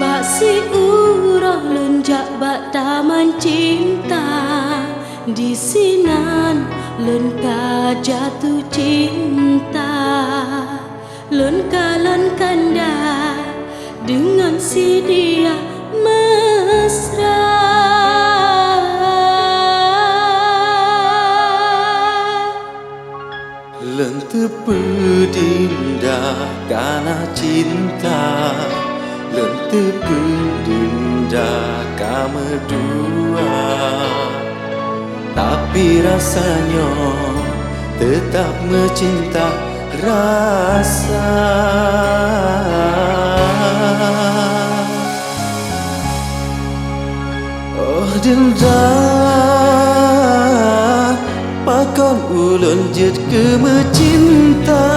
Bak si urah lenjak bak taman cinta, di sinan len ka jatuh cinta, len kanda dengan si dia mesra. Len terpedinda karena cinta, len terpedinda kami dua, tapi rasanya tetap mencinta rasa. Oh dinda, pakon ulun jet ke mencinta.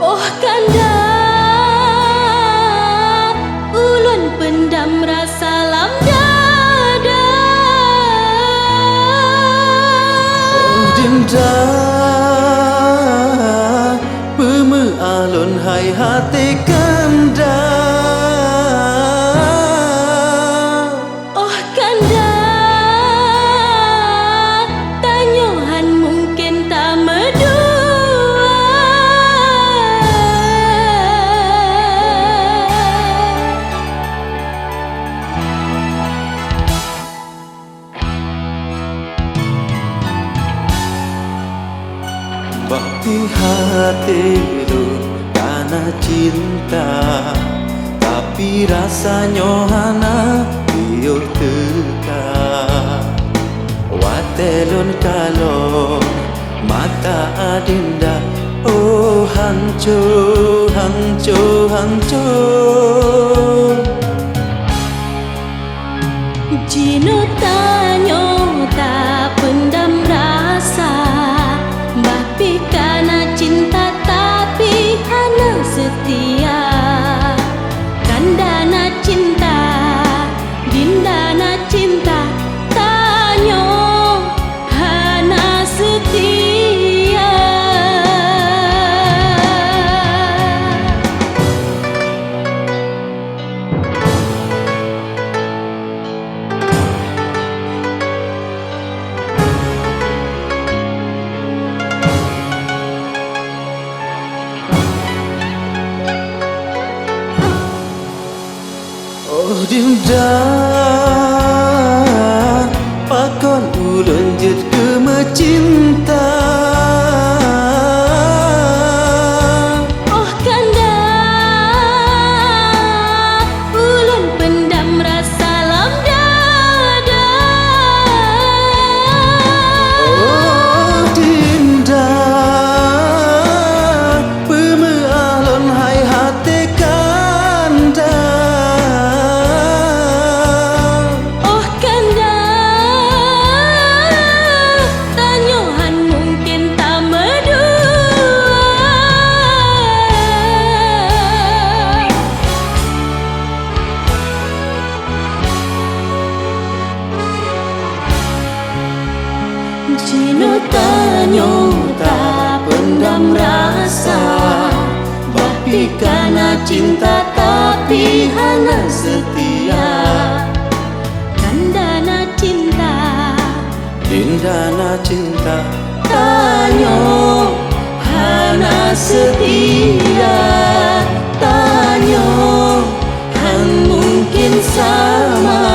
Oh kanda, ulun pendam rasa lam dada. Oh dinda, peme alun hai hati kanda. Oh kanda, tanyohan mungkin tak medua. Bakti hati lu karena cinta, tapi rasanya hana biar teka. Watelun kalau mata adinda, oh hancur, hancur, hancur. Jino tanyo tak pendam rasa, tapi karena cinta tapi hana setia. Kandana cinta, dindana cinta, tanyo hana setia. Oh dinda, pakon ulun jet ke mencinta. Oh kanda, ulun pendam rasa lam dada. Oh dinda, peme alun hai hati kanda. Oh kanda, tanyohan mungkin tak medua. Jino tanyo tak pendam rasa, tapi karena cinta tapi hana setia. Kandana cinta, Dindana cinta, tanyo hana setia. Tanyo han mungkin sama.